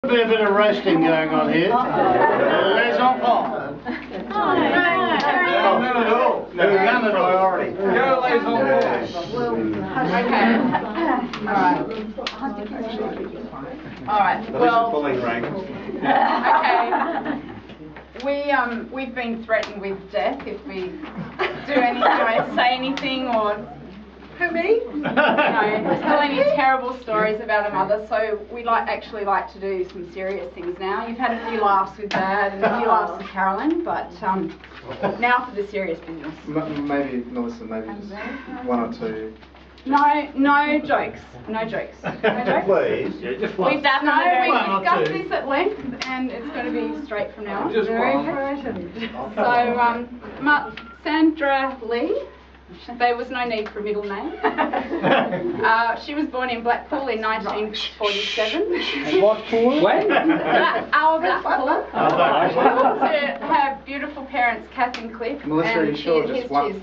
A bit of roasting going on here. Les enfants. None at all. None at all. Go les enfants. Okay. All right. Well. Okay. We've been threatened with death if we do anything or say anything or. Who, me? Tell any terrible stories about a mother. So we actually like to do some serious things now. You've had a few laughs with Dad and a few laughs with Carolyn, but now for the serious business. Maybe, Melissa, maybe just one or two. No jokes. No jokes. No jokes. Please. Yeah, just one. We've discussed this at length, and it's going to be straight from now on. Just one. So, Sandra Lee. There was no need for a middle name. She was born in Blackpool in 1947. What pool? When? Our Blackpool. To her beautiful parents, Kath and Cliff. Melissa, are you sure? Just one.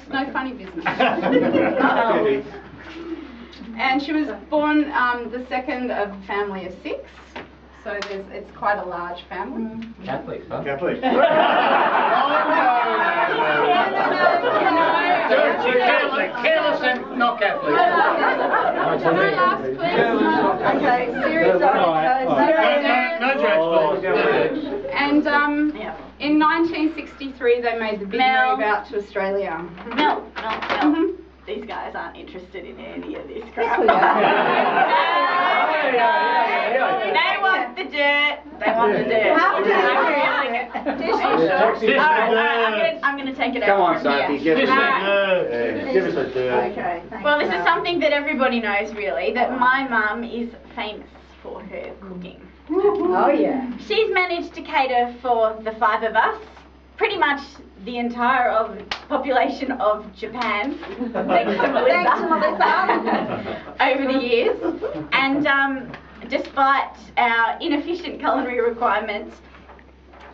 No funny business. And she was born the second of a family of 6. So it's quite a large family. Catholics, huh? Catholic. Careless and not Catholic. No laughs, please. Okay, serious. No jokes, please. And in 1963 they made the big move out to Australia. Mel. These guys aren't interested in any of this crap. They want the dirt. They want the dirt. I'm going to take it over. Come on, from here. Sophie, give us Give us a dirt. Okay, thanks. Well, this is something that everybody knows, really, that my mum is famous for her cooking. Oh, yeah. She's managed to cater for the 5 of us, pretty much the entire population of Japan, thanks to Melissa, over the years. And despite our inefficient culinary requirements,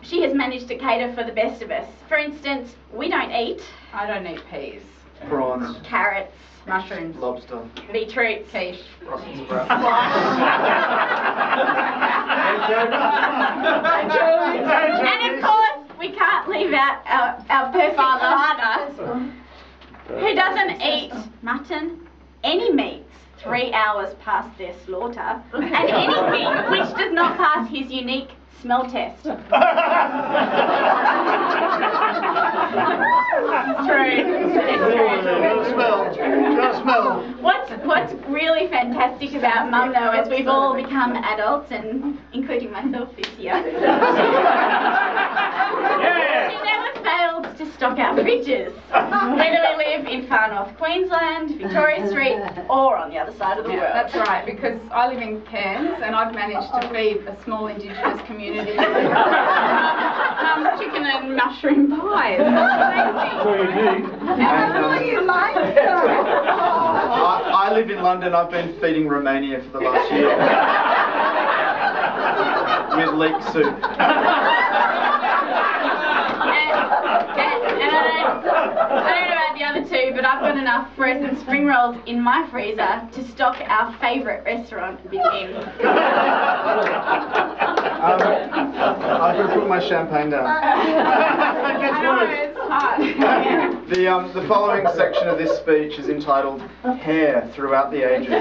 she has managed to cater for the best of us. For instance, we don't eat. I don't eat peas. Prawns. Carrots. Mushrooms. Lobster. Beetroots. Quiche. Brussels sprouts. And of course, we can't leave out our perfect father, who doesn't eat mutton, any meats, 3 hours past their slaughter, and anything which does not pass his unique smell test. It's true. It's true. Just smell. What's really fantastic about Mum, though, as we've all become adults, and including myself this year, she never fails to stock our fridges, whether we live in far north Queensland, Victoria Street, or on the other side of the world. That's right, because I live in Cairns and I've managed to feed a small Indigenous community chicken and mushroom pies. That's amazing. I live in London. I've been feeding Romania for the last year. With leek soup. I don't know about the other two, but I've got enough frozen spring rolls in my freezer to stock our favourite restaurant within. I could put my champagne down. I know, it's hard. The following section of this speech is entitled "Hair Throughout the Ages." No,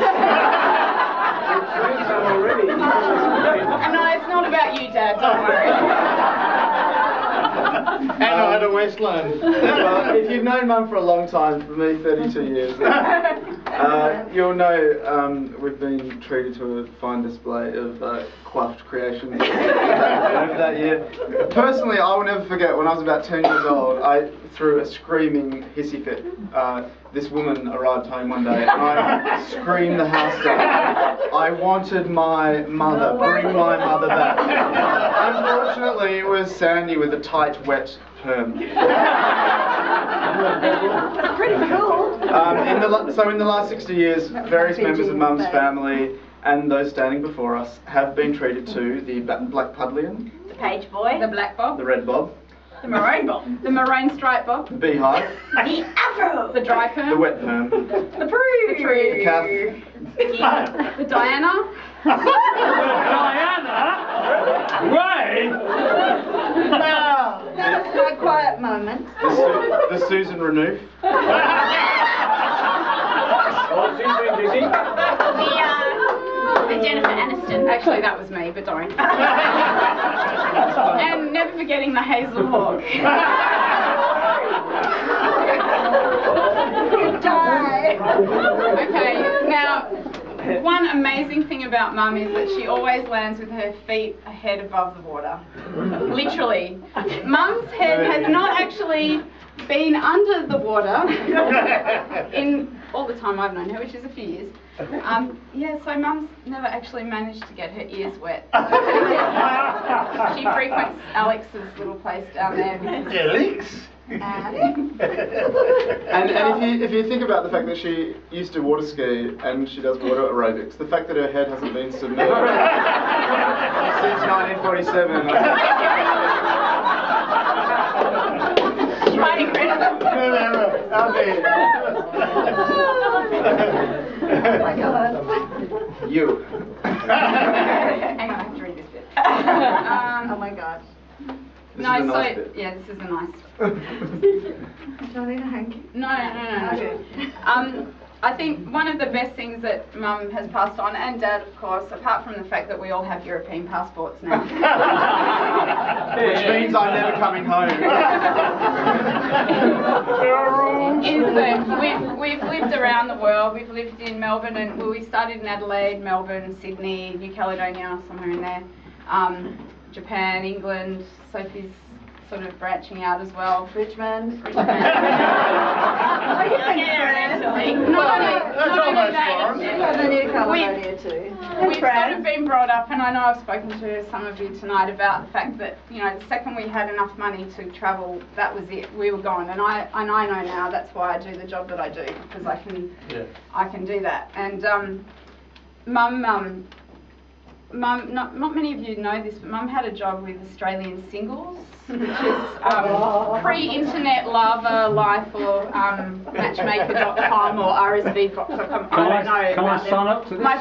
it's not about you, Dad, don't worry. And I had a waistline. Well, if you've known Mum for a long time, for me 32 years, you'll know we've been treated to a fine display of coiffed creations over that year. Personally, I will never forget when I was about 10 years old, I threw a screaming hissy fit. This woman arrived home one day and I screamed the house down. I wanted my mother, bring my mother back. Unfortunately, it was Sandy with a tight, wet perm. Pretty cool. So in the last 60 years, various members of Mum's family and those standing before us have been treated to the Black Pudlian, The page boy. The black bob. the Red Bob, The maroon bob. The maroon stripe bob. the Beehive, The afro. The dry perm. the Wet Perm, The prue. the Calf, The Diana. Diana? Ray? That was my quiet moment. The Susan Renouf. Oh, she's been busy. The Jennifer Aniston. Actually, that was me, but don't. And never forgetting the Hazel Hawk. Die. Okay, now, one amazing thing about Mum is that she always lands with her feet a head above the water. Literally. Mum's head has not actually been under the water in all the time I've known her, which is a few years. Yeah, so Mum's never actually managed to get her ears wet. She frequents Alex's little place down there. Alex? And if you think about the fact that she used to water ski and she does water aerobics, the fact that her head hasn't been submerged since 1947. Quite incredible. I'll be. Oh my God. You. Hang on, I have to read this bit. Oh my God. This No, is a so, nice bit. yeah, this is a nice. Do I need a hanky? No. Okay. I think one of the best things that Mum has passed on, and Dad, of course, apart from the fact that we all have European passports now, Which means I'm never coming home. is that we've lived around the world. We've lived in Melbourne, and well, we started in Adelaide, Melbourne, Sydney, New Caledonia, somewhere in there, Japan, England. Sophie's sort of branching out as well. Richmond. Richmond. Oh, you've been friends. That's almost foreign. Yeah, the New Caledonia too. We've sort of been brought up, and I know I've spoken to some of you tonight about the fact that, you know, the second we had enough money to travel, that was it. We were gone, and I know now that's why I do the job that I do, because I can do that. And Mum, not many of you know this, but Mum had a job with Australian Singles, which is pre-internet lava life, or matchmaker.com or rsv.com. I don't know. Can I about sign them. up to this? My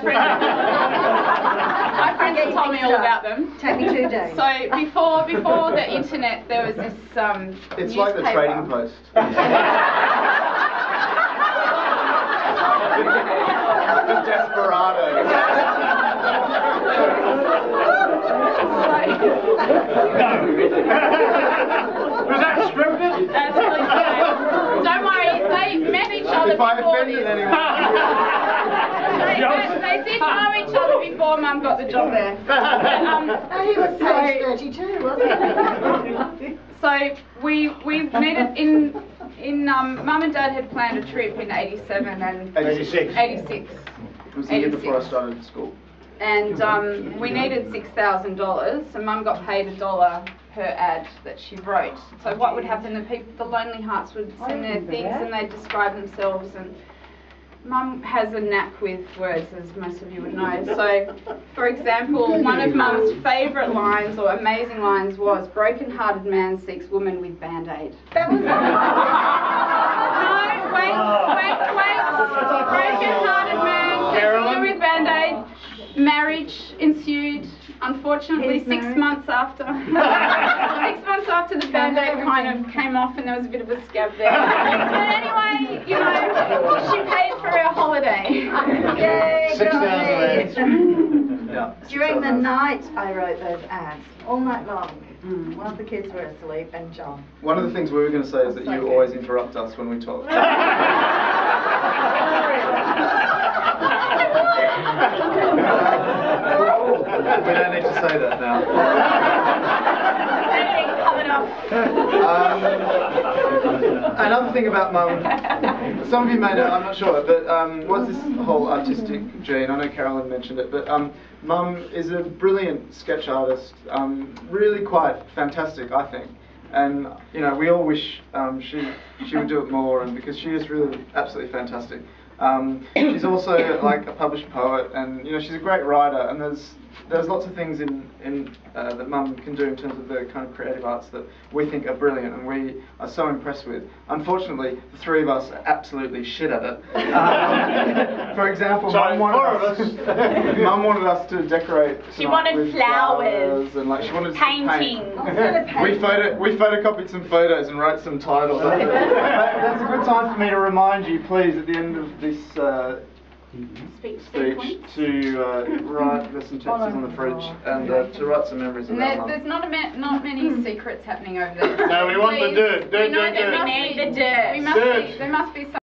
friends have told me all about them. Take me 2 days. So before the internet, there was this It's newspaper. like the Trading Post. The Desperados. Was that scripted? That's really funny. Don't worry, they met each other If I before offended this. anyone. They did know each other before Mum got the job there. Oh, he was page 32, wasn't he? So we needed Mum and Dad had planned a trip in '87 and 86. 86. It was the year before I started school. And we needed $6,000, so Mum got paid $1 per ad that she wrote. So what would happen? The Lonely Hearts would send their things and they'd describe themselves. And Mum has a knack with words, as most of you would know. So, for example, one of Mum's favourite lines or amazing lines was, "Broken-hearted man seeks woman with Band-Aid." That was No, wait. Broken-hearted man seeks woman with Band-Aid. Marriage ensued, unfortunately, He's 6 married. months after. 6 months after the Band-Aid kind of came off and there was a bit of a scab there. But anyway, you know, she paid for her holiday. Yay, 6,000 good on me. Yeah. During the night, I wrote those ads all night long. While the kids were asleep and John. One of the things we were going to say is that you always interrupt us when we talk. We don't need to say that now. Another thing about Mum, some of you may know, I'm not sure, but what's this whole artistic gene? I know Carolyn mentioned it, but Mum is a brilliant sketch artist, really quite fantastic, I think. And you know, we all wish she would do it more, and because she is really absolutely fantastic. She's also like a published poet, and you know, she's a great writer. And there's there's lots of things that Mum can do in terms of the kind of creative arts that we think are brilliant and we are so impressed with. Unfortunately, the three of us are absolutely shit at it. For example, So, Mum four of us. Mum wanted us to decorate. She tonight wanted with flowers, and like she wanted to paintings. We photocopied some photos and wrote some titles. That's a good time for me to remind you, please, at the end of this speech to write. There's some textures on the fridge and to write some memories And about Mum. there's not many secrets happening over there. No, we want the Please, dirt. we know Dirt, there dirt, must We need be- the dirt. we must Dirt. be- There must be some